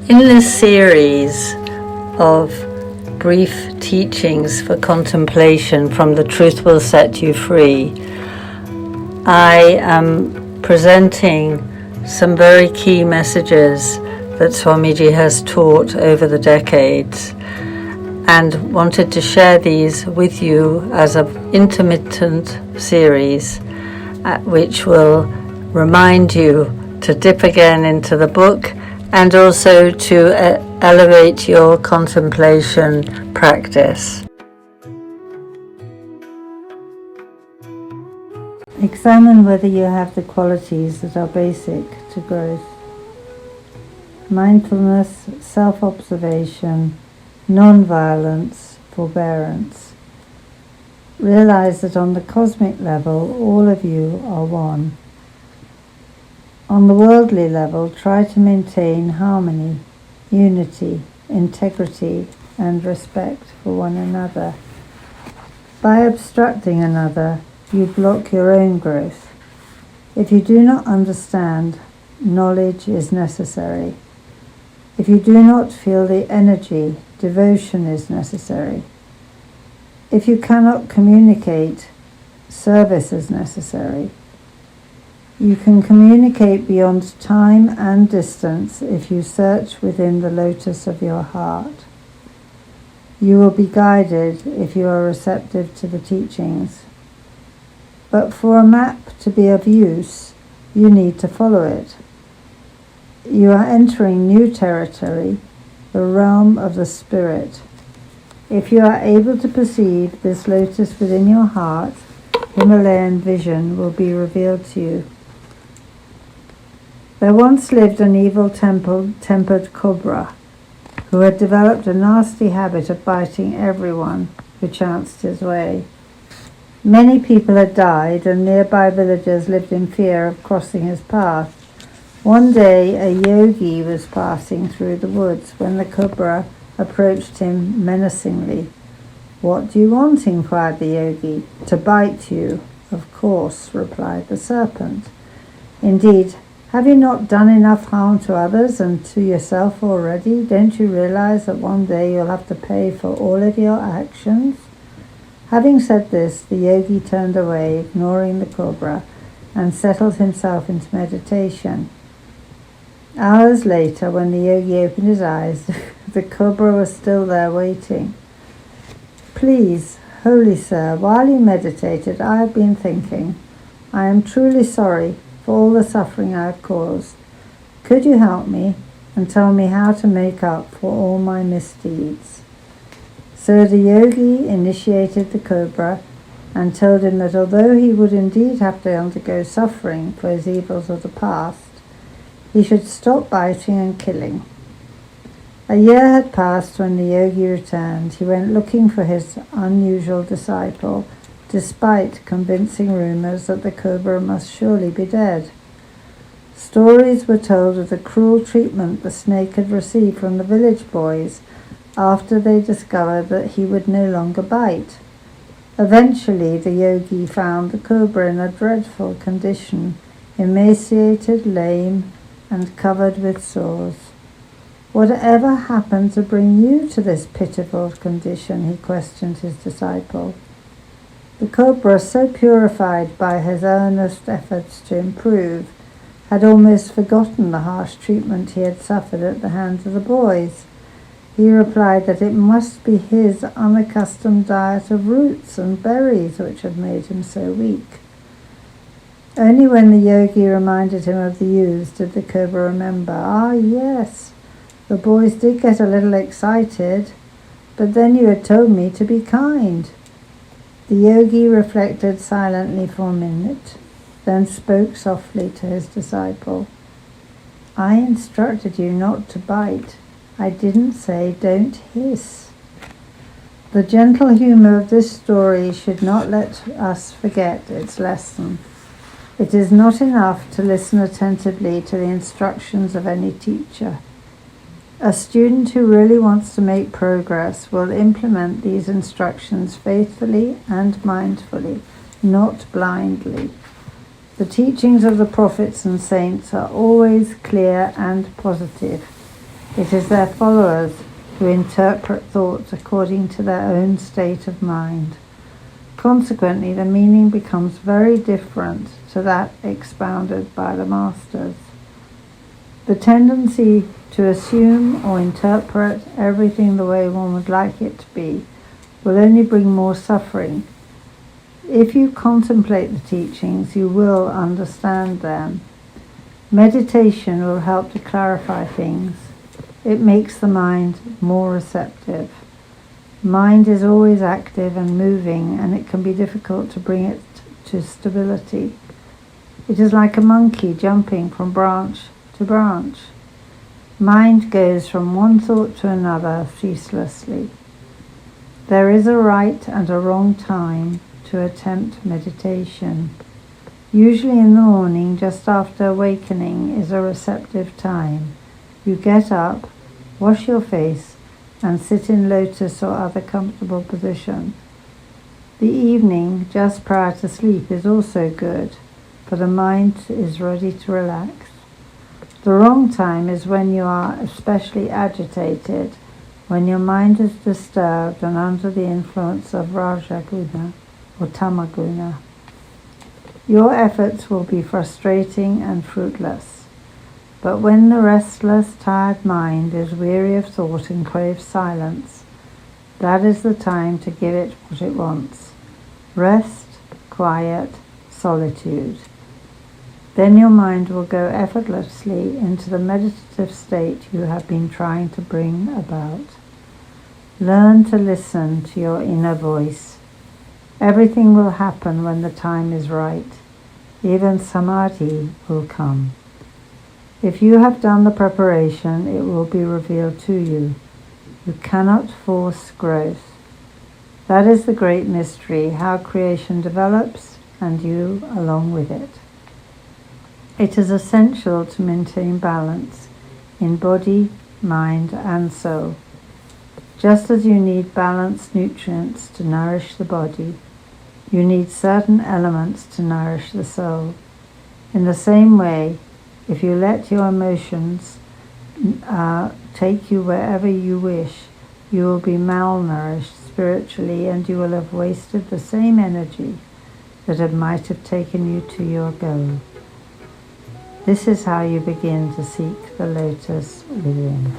In this series of brief teachings for contemplation from The Truth Will Set You Free, I am presenting some very key messages that Swamiji has taught over the decades, and wanted to share these with you as an intermittent series which will remind you to dip again into the book and also to elevate your contemplation practice. Examine whether you have the qualities that are basic to growth: mindfulness, self-observation, non-violence, forbearance. Realize that on the cosmic level, all of you are one. On the worldly level, try to maintain harmony, unity, integrity, and respect for one another. By obstructing another, you block your own growth. If you do not understand, knowledge is necessary. If you do not feel the energy, devotion is necessary. If you cannot communicate, service is necessary. You can communicate beyond time and distance if you search within the lotus of your heart. You will be guided if you are receptive to the teachings. But for a map to be of use, you need to follow it. You are entering new territory, the realm of the spirit. If you are able to perceive this lotus within your heart, Himalayan vision will be revealed to you. There once lived an evil tempered cobra who had developed a nasty habit of biting everyone who chanced his way. Many people had died, and nearby villagers lived in fear of crossing his path. One day a yogi was passing through the woods when the cobra approached him menacingly. "What do you want?" inquired the yogi. "To bite you." "Of course," replied the serpent. "Indeed, have you not done enough harm to others and to yourself already? Don't you realize that one day you'll have to pay for all of your actions?" Having said this, the yogi turned away, ignoring the cobra, and settled himself into meditation. Hours later, when the yogi opened his eyes, the cobra was still there waiting. "Please, holy sir, while you meditated, I have been thinking. I am truly sorry for all the suffering I have caused. Could you help me and tell me how to make up for all my misdeeds?" So the yogi initiated the cobra and told him that although he would indeed have to undergo suffering for his evils of the past, he should stop biting and killing. A year had passed when the yogi returned. He went looking for his unusual disciple, despite convincing rumors that the cobra must surely be dead. Stories were told of the cruel treatment the snake had received from the village boys after they discovered that he would no longer bite. Eventually, the yogi found the cobra in a dreadful condition, emaciated, lame, and covered with sores. "Whatever happened to bring you to this pitiful condition?" he questioned his disciple. The cobra, so purified by his earnest efforts to improve, had almost forgotten the harsh treatment he had suffered at the hands of the boys. He replied that it must be his unaccustomed diet of roots and berries which had made him so weak. Only when the yogi reminded him of the youths did the cobra remember. "Ah, yes, the boys did get a little excited, but then you had told me to be kind." The yogi reflected silently for a minute, then spoke softly to his disciple. "I instructed you not to bite. I didn't say don't hiss." The gentle humor of this story should not let us forget its lesson. It is not enough to listen attentively to the instructions of any teacher. A student who really wants to make progress will implement these instructions faithfully and mindfully, not blindly. The teachings of the prophets and saints are always clear and positive. It is their followers who interpret thoughts according to their own state of mind. Consequently, the meaning becomes very different to that expounded by the masters. The tendency to assume or interpret everything the way one would like it to be will only bring more suffering. If you contemplate the teachings, you will understand them. Meditation will help to clarify things. It makes the mind more receptive. Mind is always active and moving, and it can be difficult to bring it to stability. It is like a monkey jumping from branch to branch. Mind goes from one thought to another ceaselessly. There is a right and a wrong time to attempt meditation. Usually in the morning, just after awakening, is a receptive time. You get up, wash your face, and sit in lotus or other comfortable position. The evening, just prior to sleep, is also good, for the mind is ready to relax. The wrong time is when you are especially agitated, when your mind is disturbed and under the influence of Rajaguna or Tamaguna. Your efforts will be frustrating and fruitless. But when the restless, tired mind is weary of thought and craves silence, that is the time to give it what it wants: rest, quiet, solitude. Then your mind will go effortlessly into the meditative state you have been trying to bring about. Learn to listen to your inner voice. Everything will happen when the time is right. Even samadhi will come. If you have done the preparation, it will be revealed to you. You cannot force growth. That is the great mystery, how creation develops and you along with it. It is essential to maintain balance in body, mind, and soul. Just as you need balanced nutrients to nourish the body, you need certain elements to nourish the soul. In the same way, if you let your emotions take you wherever you wish, you will be malnourished spiritually, and you will have wasted the same energy that might have taken you to your goal. This is how you begin to seek the lotus within.